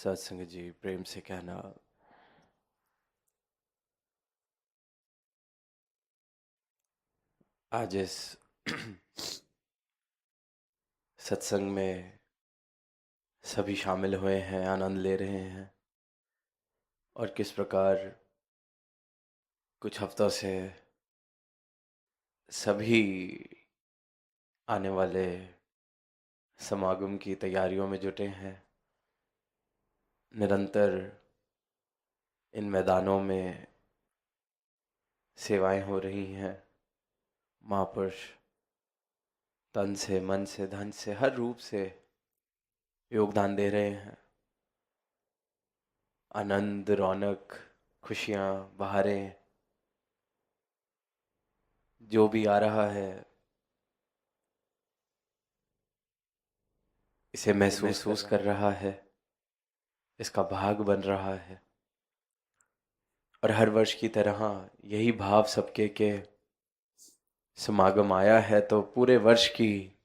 सत्संग जी प्रेम से कहना। आज इस सत्संग में सभी शामिल हुए हैं, आनंद ले रहे हैं और किस प्रकार कुछ हफ्तों से सभी आने वाले समागम की तैयारियों में जुटे हैं। निरंतर इन मैदानों में सेवाएं हो रही हैं। महापुरुष तन से, मन से, धन से, हर रूप से योगदान दे रहे हैं। आनंद, रौनक, खुशियाँ, बहारें जो भी आ रहा है इसे महसूस कर रहा है, इसका भाग बन रहा है। और हर वर्ष की तरह यही भाव सबके के समागम आया है, तो पूरे वर्ष की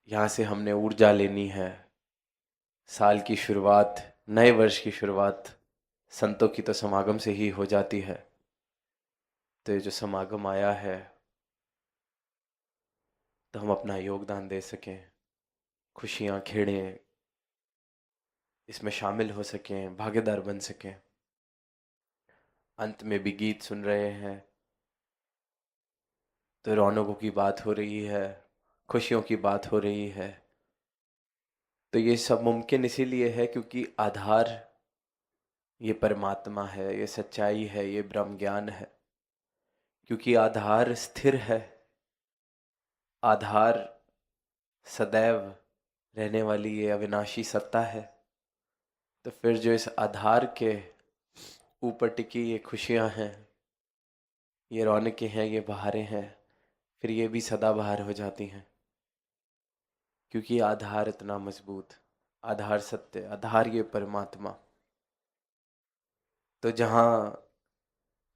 यहाँ से हमने ऊर्जा लेनी है। साल की शुरुआत, नए वर्ष की शुरुआत संतों की तो समागम से ही हो जाती है। तो ये जो समागम आया है तो हम अपना योगदान दे सकें, खुशियाँ खेड़ें, इसमें शामिल हो सकें, भागीदार बन सकें। अंत में भी गीत सुन रहे हैं तो रौनकों की बात हो रही है, खुशियों की बात हो रही है। तो ये सब मुमकिन इसीलिए है क्योंकि आधार ये परमात्मा है, ये सच्चाई है, ये ब्रह्म ज्ञान है। क्योंकि आधार स्थिर है, आधार सदैव रहने वाली ये अविनाशी सत्ता है। तो फिर जो इस आधार के ऊपर टिकी ये खुशियाँ हैं, ये रौनकें हैं, ये बहारें हैं, फिर ये भी सदाबहार हो जाती हैं। क्योंकि आधार इतना मजबूत, आधार सत्य, आधार ये परमात्मा। तो जहाँ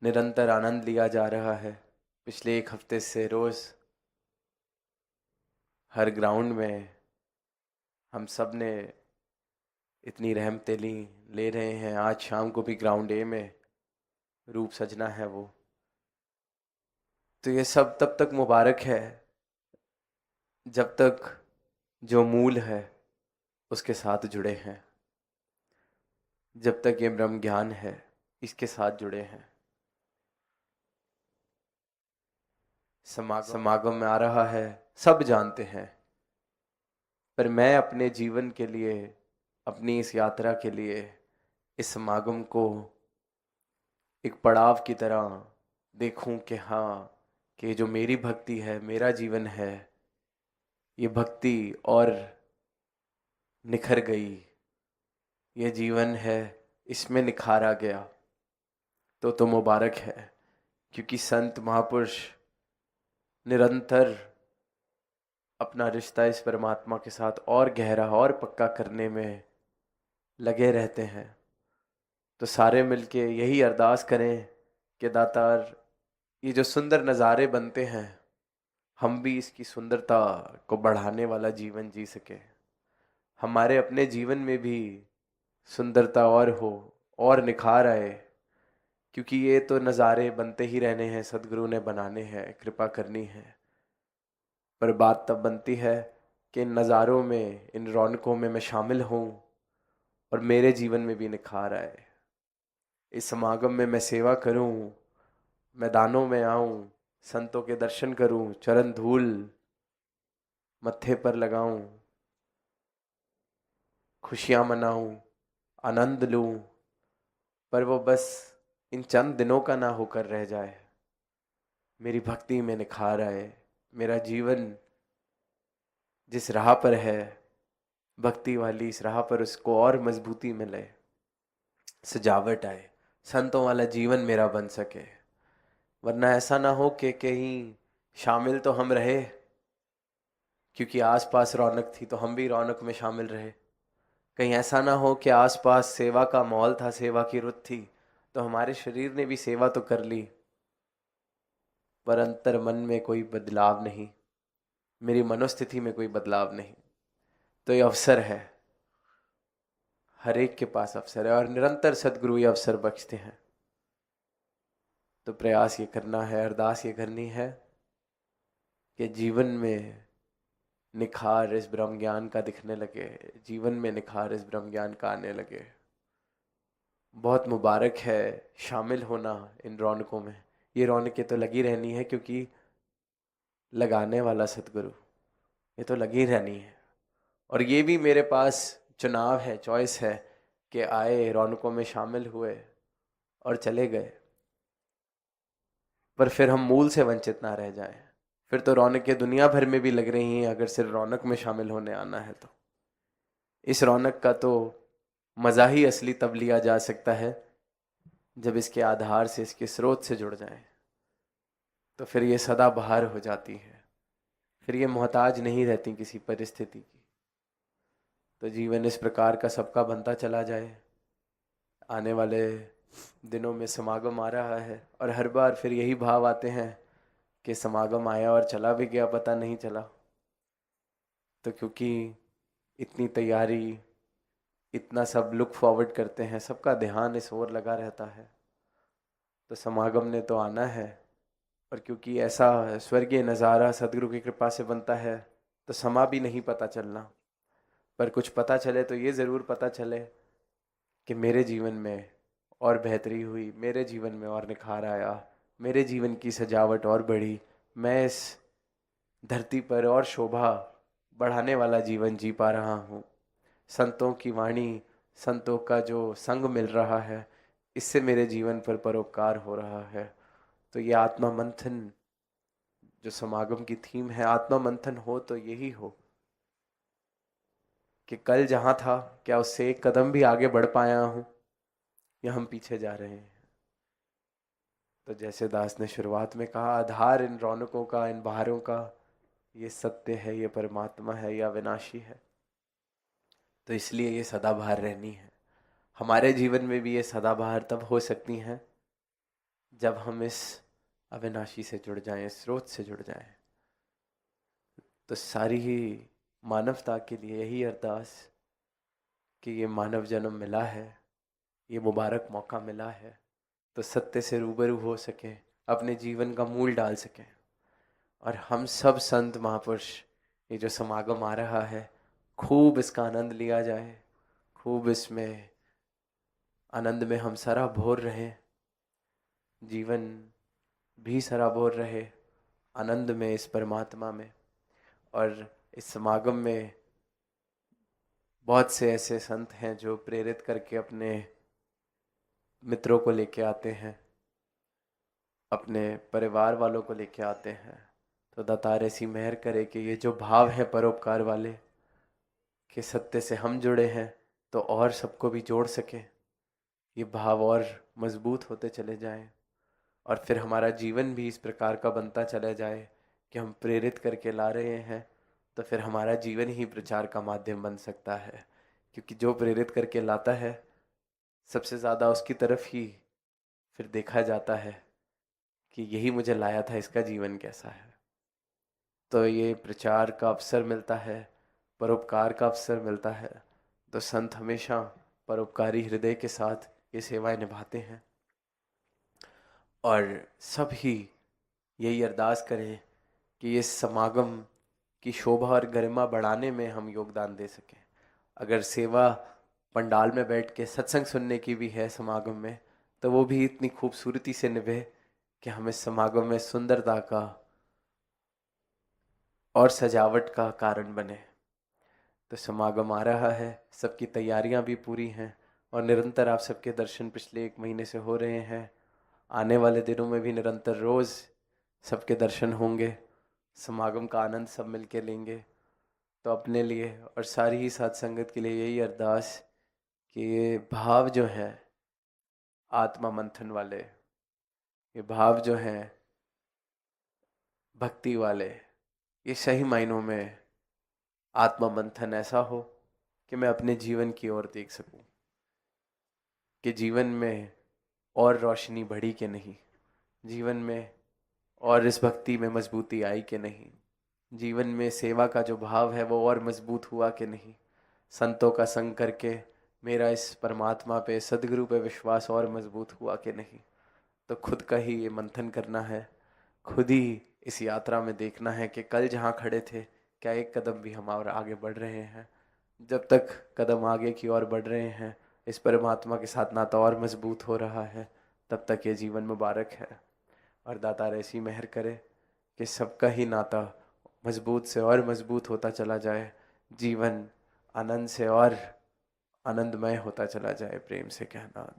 निरंतर आनंद लिया जा रहा है, पिछले एक हफ्ते से रोज़ हर ग्राउंड में हम सब ने इतनी रहमतें ले रहे हैं। आज शाम को भी ग्राउंड ए में रूप सजना है वो। तो ये सब तब तक मुबारक है जब तक जो मूल है उसके साथ जुड़े हैं, जब तक ये ब्रह्म ज्ञान है इसके साथ जुड़े हैं। समागम में आ रहा है, सब जानते हैं, पर मैं अपने जीवन के लिए, अपनी इस यात्रा के लिए इस समागम को एक पड़ाव की तरह देखूं कि हाँ, कि जो मेरी भक्ति है, मेरा जीवन है, ये भक्ति और निखर गई, ये जीवन है इसमें निखारा गया। तो मुबारक है। क्योंकि संत महापुरुष निरंतर अपना रिश्ता इस परमात्मा के साथ और गहरा और पक्का करने में लगे रहते हैं। तो सारे मिलके यही अरदास करें कि दातार, ये जो सुंदर नज़ारे बनते हैं, हम भी इसकी सुंदरता को बढ़ाने वाला जीवन जी सके। हमारे अपने जीवन में भी सुंदरता और हो और निखार आए। क्योंकि ये तो नज़ारे बनते ही रहने हैं, सदगुरु ने बनाने हैं, कृपा करनी है। पर बात तब बनती है कि इन नज़ारों में, इन रौनकों में मैं शामिल हूँ और मेरे जीवन में भी निखार आए। इस समागम में मैं सेवा करूँ, मैदानों में आऊँ, संतों के दर्शन करूँ, चरण धूल मत्थे पर लगाऊं, खुशियाँ मनाऊं, आनंद लूं, पर वो बस इन चंद दिनों का ना होकर रह जाए। मेरी भक्ति में निखार आए, मेरा जीवन जिस राह पर है, भक्ति वाली इस राह पर उसको और मजबूती मिले, सजावट आए, संतों वाला जीवन मेरा बन सके। वरना ऐसा ना हो कि कहीं शामिल तो हम रहे, क्योंकि आसपास रौनक थी तो हम भी रौनक में शामिल रहे। कहीं ऐसा ना हो कि आसपास सेवा का माहौल था, सेवा की रुत थी, तो हमारे शरीर ने भी सेवा तो कर ली, पर अंतर मन में कोई बदलाव नहीं, मेरी मनोस्थिति में कोई बदलाव नहीं। तो ये अवसर है हर एक के पास अवसर है और निरंतर सदगुरु ये अवसर बख्शते हैं। तो प्रयास ये करना है, अरदास ये करनी है कि जीवन में निखार इस ब्रह्म ज्ञान का दिखने लगे, जीवन में निखार इस ब्रह्म ज्ञान का आने लगे। बहुत मुबारक है शामिल होना इन रौनकों में। ये रौनकें तो लगी रहनी है क्योंकि लगाने वाला सतगुरु, ये तो लगी रहनी है। और ये भी मेरे पास चुनाव है, चॉइस है कि आए, रौनकों में शामिल हुए और चले गए, पर फिर हम मूल से वंचित ना रह जाएं। फिर तो रौनकें दुनिया भर में भी लग रही हैं, अगर सिर्फ रौनक में शामिल होने आना है तो। इस रौनक का तो मज़ा ही असली तब लिया जा सकता है जब इसके आधार से, इसके स्रोत से जुड़ जाएं। तो फिर ये सदाबहार हो जाती है, फिर ये मोहताज नहीं रहती किसी परिस्थिति की। तो जीवन इस प्रकार का सबका बनता चला जाए। आने वाले दिनों में समागम आ रहा है और हर बार फिर यही भाव आते हैं कि समागम आया और चला भी गया, पता नहीं चला। तो क्योंकि इतनी तैयारी, इतना सब लुक फॉरवर्ड करते हैं, सबका ध्यान इस ओर लगा रहता है, तो समागम ने तो आना है। और क्योंकि ऐसा स्वर्गीय नज़ारा सदगुरु की कृपा से बनता है तो समा भी नहीं पता चलना। पर कुछ पता चले तो ये ज़रूर पता चले कि मेरे जीवन में और बेहतरी हुई, मेरे जीवन में और निखार आया, मेरे जीवन की सजावट और बढ़ी, मैं इस धरती पर और शोभा बढ़ाने वाला जीवन जी पा रहा हूँ। संतों की वाणी, संतों का जो संग मिल रहा है, इससे मेरे जीवन पर परोपकार हो रहा है। तो ये आत्मा मंथन जो समागम की थीम है, आत्मा मंथन हो तो यही हो कि कल जहाँ था क्या उससे एक कदम भी आगे बढ़ पाया हूँ या हम पीछे जा रहे हैं। तो जैसे दास ने शुरुआत में कहा, आधार इन रौनकों का, इन बहारों का ये सत्य है, ये परमात्मा है, या विनाशी है। तो इसलिए ये सदाबहार रहनी है। हमारे जीवन में भी ये सदाबहार तब हो सकती हैं जब हम इस अविनाशी से जुड़ जाएं, स्रोत से जुड़ जाएं। तो सारी ही मानवता के लिए यही अरदास कि ये मानव जन्म मिला है, ये मुबारक मौका मिला है, तो सत्य से रूबरू हो सकें, अपने जीवन का मूल डाल सकें। और हम सब संत महापुरुष, ये जो समागम आ रहा है, खूब इसका आनंद लिया जाए, खूब इसमें आनंद में हम सराबोर रहें, जीवन भी सराबोर रहे आनंद में, इस परमात्मा में। और इस समागम में बहुत से ऐसे संत हैं जो प्रेरित करके अपने मित्रों को लेके आते हैं, अपने परिवार वालों को लेके आते हैं। तो दातार ऐसी मेहर करे कि ये जो भाव है परोपकार वाले, कि सत्य से हम जुड़े हैं तो और सबको भी जोड़ सकें, ये भाव और मजबूत होते चले जाएं। और फिर हमारा जीवन भी इस प्रकार का बनता चला जाए कि हम प्रेरित करके ला रहे हैं, तो फिर हमारा जीवन ही प्रचार का माध्यम बन सकता है। क्योंकि जो प्रेरित करके लाता है, सबसे ज़्यादा उसकी तरफ ही फिर देखा जाता है कि यही मुझे लाया था, इसका जीवन कैसा है। तो ये प्रचार का अवसर मिलता है, परोपकार का अवसर मिलता है, तो संत हमेशा परोपकारी हृदय के साथ ये सेवाएं निभाते हैं। और सब ही यही अरदास करें कि ये समागम की शोभा और गरिमा बढ़ाने में हम योगदान दे सकें। अगर सेवा पंडाल में बैठ के सत्संग सुनने की भी है समागम में, तो वो भी इतनी खूबसूरती से निभे कि हमें समागम में सुंदरता का और सजावट का कारण बने। तो समागम आ रहा है, सबकी तैयारियां भी पूरी हैं और निरंतर आप सबके दर्शन पिछले 1 महीने से हो रहे हैं। आने वाले दिनों में भी निरंतर रोज़ सबके दर्शन होंगे, समागम का आनंद सब मिलके लेंगे। तो अपने लिए और सारी ही साथ संगत के लिए यही अरदास कि ये भाव जो हैं आत्मा मंथन वाले, ये भाव जो हैं भक्ति वाले, ये सही मायनों में आत्मा मंथन ऐसा हो कि मैं अपने जीवन की ओर देख सकूं कि जीवन में और रोशनी बढ़ी कि नहीं, जीवन में और इस भक्ति में मजबूती आई कि नहीं, जीवन में सेवा का जो भाव है वो और मजबूत हुआ कि नहीं, संतों का संग करके मेरा इस परमात्मा पे, सदगुरु पे विश्वास और मजबूत हुआ कि नहीं। तो खुद का ही ये मंथन करना है, खुद ही इस यात्रा में देखना है कि कल जहाँ खड़े थे क्या एक कदम भी हम और आगे बढ़ रहे हैं। जब तक कदम आगे की ओर बढ़ रहे हैं, इस परमात्मा के साथ नाता और मजबूत हो रहा है, तब तक ये जीवन मुबारक है। और दातार ऐसी मेहर करे कि सबका ही नाता मजबूत से और मजबूत होता चला जाए, जीवन आनंद से और आनंदमय होता चला जाए। प्रेम से कहना